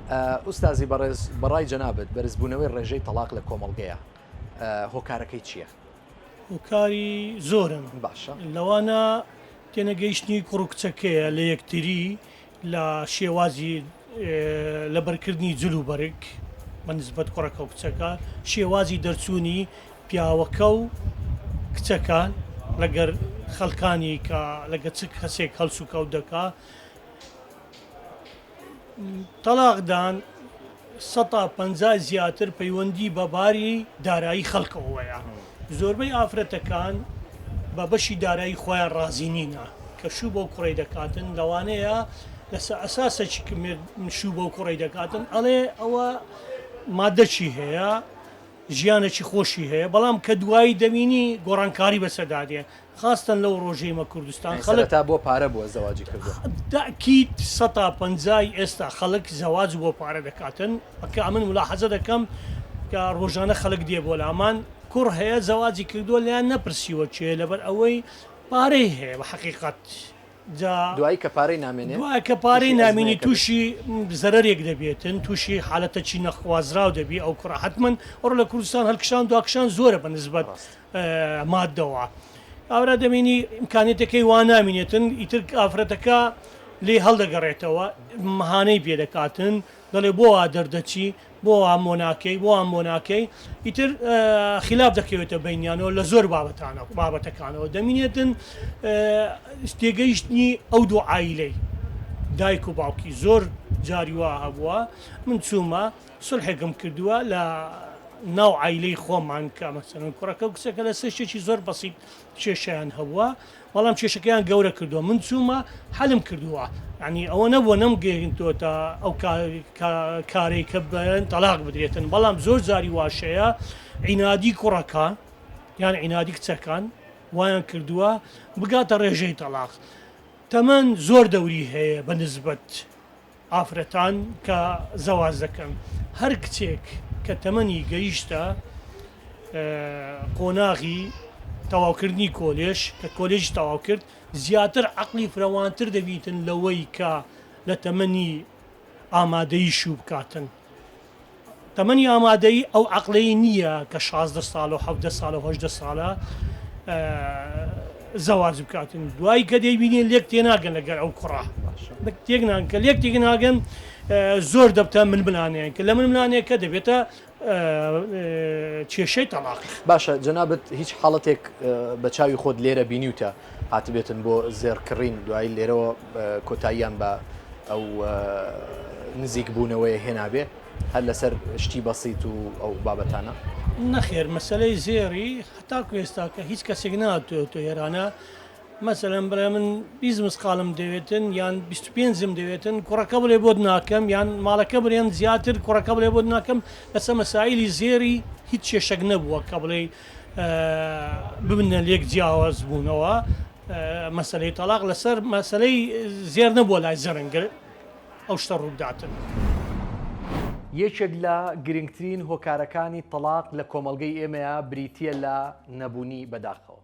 ئوستازی بەڕێز بەڕای جەنابەت بەرزبوونەوەی ڕێژەی تەلاق لە کۆمەڵگەیە هۆکارەکەی چییە؟ هۆکاری زۆرن باشە لەوانە تێنەگەیشتنی کوڕکچەکەیە لە یەکتری لە شێوازی لەبەرکردنی جل و بەرگ بە نسبەت کوڕەکە و کچەکە شێوازی دەرچوونی پیاوەکە و کچەکان لەگەر خەڵکانی کە لەگە چ کەسێک هەڵس و کەوت دەکا تەلاقدان 150 زیاتر پەیوەندی بەباری دارایی خەڵکەوەیە زۆربەی ئافرەتەکان بە بەشی دارایی خۆیان ڕازی نینە کە شوو بۆ کوڕی دەکاتن لەوانەیە لەسە ئەساسەکی شوو بۆ کوڕی دەکاتن ئەڵێ ئەوە مادەچی هەیە ژیانێکی خۆشی هەیە بەڵام کە دوایی دەبینی گۆڕانکاری بەسەدادێ خاستن لەو ڕۆژەیمە کوردستان خەڵک تا بۆ پارە بووە زەواجی کردو داکیت 150 ئێستا خەڵک زەواج بۆ پارە دەکاتن ئەکە ئەمن ملاحەزە دەکەم کە ڕۆژانە خەڵک دێ بۆ لامان کوڕ هەیە زەواجی کردووە لیان نەپرسیوە چێ لەبەر ئەوەی پارەی هەیە بە حەقیقەت دوایی کە پارەی نامێنێ دوای کە پارەی نامێنی تووشی زەرەرێک دەبێتن تووشی حالەتەکی نەخوازراو دەبی ئەو کوڕە حتمن ئەوڕ لە کوردستان هەڵکشان دواکشان زۆرە بە نسبەت مادەوە ئاورا دەمێنی ئیمکانێتەکەی وان نامێنێتن ئیتر ئافرەتەکە لێ هەڵدەگەڕێتەوە مەهانەی پێدەکاتن دەڵێ بۆ وا دەردەچی بۆ ئەم مۆناکەی بۆ ئەم مۆناکەی ئیتر خلاف دەکەوێتە بینیانەوە لە زۆر بابەتەکانەوە دەمینێتن تێگەیشتنی ئەو دوو عایلەی دایک و باوکی زۆر جاری وا هەبووە من چوومە سولحێکم کردووە لە ناو عیلەی خۆمان کە مەسەن کوڕەکە و کچەکە لە سێشێکی زۆر بەسیط کێشیان هەبووە بەڵام کێشەکەیان گەورە کردووە من چوومە حەلم کردووە ینی ئەوە نەبووە نەمگەێنتۆتە ئەو کارێک کە بەن تەلاق بدرێتن بەڵام زۆر جاری واشەیە عینادی کوڕەکە یان عینادی کچەکان وایان کردووە بگاتە ڕێژەی تەلاق تەمەەن زۆر دەوری هەیە بە نسبەت ئافرەتان کە زەواز دەکەن هەر کچێک کە تەمەنی گەیشتە قۆناغی تەواوکردنی کۆلێژ کە کۆلێژی تەواو کرد زیاتر عەقلی فراوانتر دەبیتن لەوەی کە لە تەمەنی ئامادەیی شوو بکاتن تەمەنی ئامادەی ئەو عەقلەی نییە کە 16 ساڵ و 17 ساڵ و 18 ساڵە زەواج بکاتن دوایی کە دەیبینین لێک تێناگەن لەگەر ئەو کوڕە تێکنان کە لێک تێکناگەن زۆر دەبتە من بنانەیە کە لە من منانەیە دەبێتە کێشەی تەلاق باشە جەنابەت هیچ حاڵەتێک بە چاوی خۆت لێرە بینیوتە هاتبێتن بۆ زێرکڕین دوایی لێرەوە کۆتاییان بە ئەو نزیک بوونەوەی هێنابێ هەر لەسەر شتی بەسیط و ئەو بابەتانە نەخێر مەسەلەی زێری هەتاکو ئێستا کە هیچ کەسێک ناتوێتە ئێرانە مەسەلەن برای من 20 مسقالم دەوێتن یان 25م دەوێتن کوڕەکە بڵێ بۆ ناکەم یان ماڵەکە بڕێن زیاتر کوڕەکە بڵێ بۆ ناکەم لەسەر مەسائلی زێری هیچ کێشەک نەبووە کە بڵێ ببنە لێک جیاواز بوونەوە مەسەلەی تەلاق لەسەر مەسەلەی زێر نەبووە لای زەرنگە ئەو شتە ڕووداتن یەکێک لە گرنگترین هۆکارەکانی تەلاق لە کۆمەڵگەی ئێمەیە بریتیە لە نەبوونی بەداخەوە